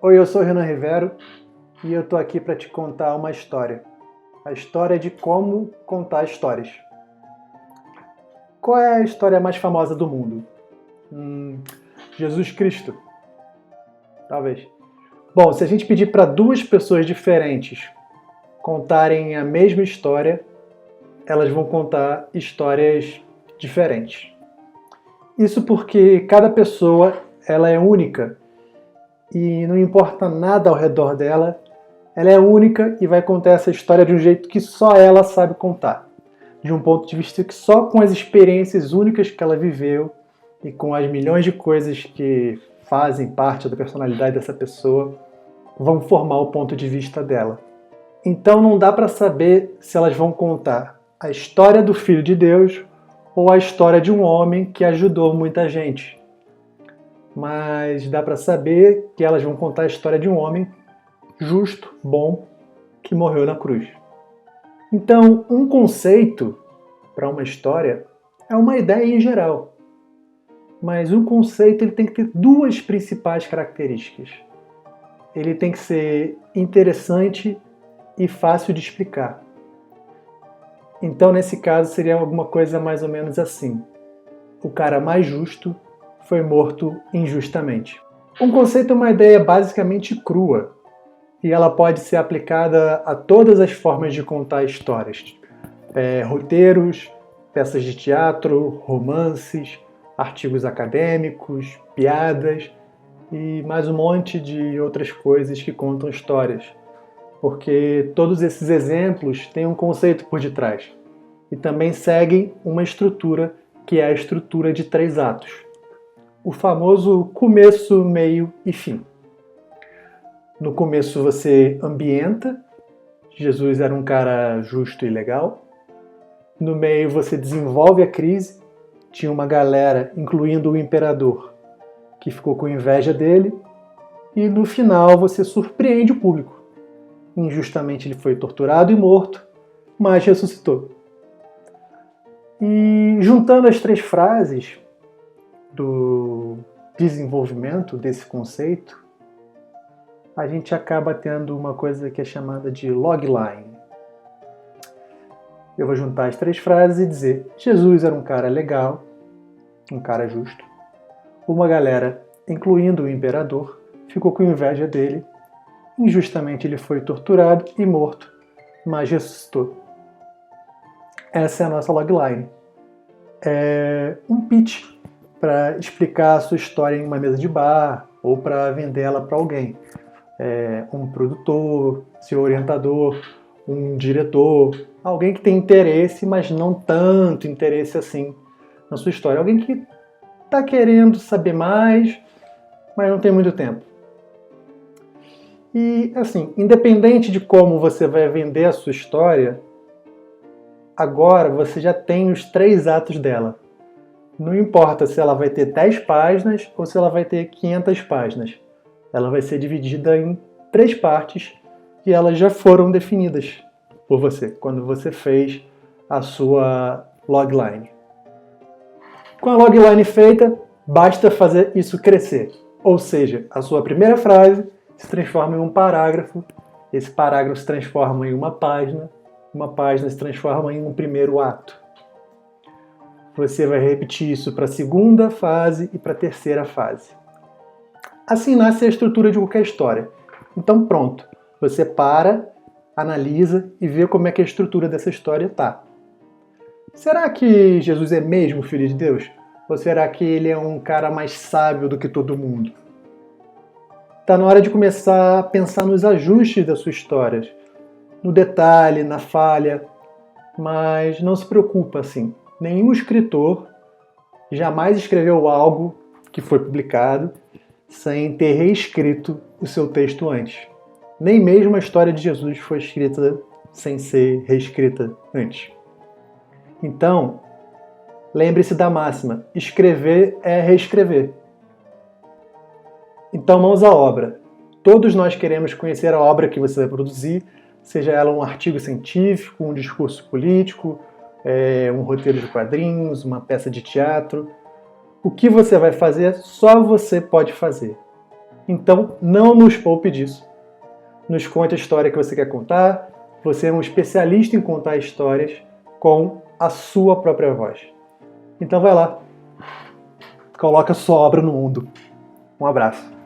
Oi, eu sou o Renan Rivero e eu tô aqui para te contar uma história. A história de como contar histórias. Qual é a história mais famosa do mundo? Jesus Cristo, talvez. Bom, se a gente pedir para duas pessoas diferentes contarem a mesma história, elas vão contar histórias diferentes. Isso porque cada pessoa ela é única e não importa nada ao redor dela, ela é única e vai contar essa história de um jeito que só ela sabe contar. De um ponto de vista que só com as experiências únicas que ela viveu e com as milhões de coisas que fazem parte da personalidade dessa pessoa, vão formar o ponto de vista dela. Então não dá para saber se elas vão contar a história do Filho de Deus ou a história de um homem que ajudou muita gente. Mas dá para saber que elas vão contar a história de um homem justo, bom, que morreu na cruz. Então, um conceito para uma história é uma ideia em geral. Mas um conceito ele tem que ter duas principais características. Ele tem que ser interessante e fácil de explicar. Então, nesse caso, seria alguma coisa mais ou menos assim. O cara mais justo foi morto injustamente. Um conceito é uma ideia basicamente crua, e ela pode ser aplicada a todas as formas de contar histórias. Roteiros, peças de teatro, romances, artigos acadêmicos, piadas e mais um monte de outras coisas que contam histórias. Porque todos esses exemplos têm um conceito por detrás e também seguem uma estrutura que é a estrutura de 3 atos. O famoso começo, meio e fim. No começo você ambienta, Jesus era um cara justo e legal. No meio você desenvolve a crise, tinha uma galera, incluindo o imperador, que ficou com inveja dele. E no final você surpreende o público. Injustamente ele foi torturado e morto, mas ressuscitou. E juntando as 3 frases do desenvolvimento desse conceito, a gente acaba tendo uma coisa que é chamada de logline. Eu vou juntar as 3 frases e dizer: Jesus era um cara legal, um cara justo. Uma galera, incluindo o imperador, ficou com inveja dele. Injustamente ele foi torturado e morto, mas ressuscitou. Essa é a nossa logline. É um pitch para explicar a sua história em uma mesa de bar ou para vender ela para alguém. Um produtor, seu orientador, um diretor, alguém que tem interesse, mas não tanto interesse assim na sua história. Alguém que está querendo saber mais, mas não tem muito tempo. E, assim, independente de como você vai vender a sua história, agora você já tem os 3 atos dela. Não importa se ela vai ter 10 páginas ou se ela vai ter 500 páginas. Ela vai ser dividida em 3 partes e elas já foram definidas por você, quando você fez a sua logline. Com a logline feita, basta fazer isso crescer. Ou seja, a sua primeira frase se transforma em um parágrafo, esse parágrafo se transforma em uma página se transforma em um primeiro ato. Você vai repetir isso para a segunda fase e para a terceira fase. Assim nasce a estrutura de qualquer história. Então pronto, você para, analisa e vê como é que a estrutura dessa história está. Será que Jesus é mesmo Filho de Deus? Ou será que ele é um cara mais sábio do que todo mundo? Está na hora de começar a pensar nos ajustes das suas histórias, no detalhe, na falha, mas não se preocupa assim. Nenhum escritor jamais escreveu algo que foi publicado sem ter reescrito o seu texto antes. Nem mesmo a história de Jesus foi escrita sem ser reescrita antes. Então, lembre-se da máxima: escrever é reescrever. Então, mãos à obra. Todos nós queremos conhecer a obra que você vai produzir, seja ela um artigo científico, um discurso político, um roteiro de quadrinhos, uma peça de teatro. O que você vai fazer, só você pode fazer. Então, não nos poupe disso. Nos conte a história que você quer contar. Você é um especialista em contar histórias com a sua própria voz. Então vai lá. Coloca sua obra no mundo. Um abraço.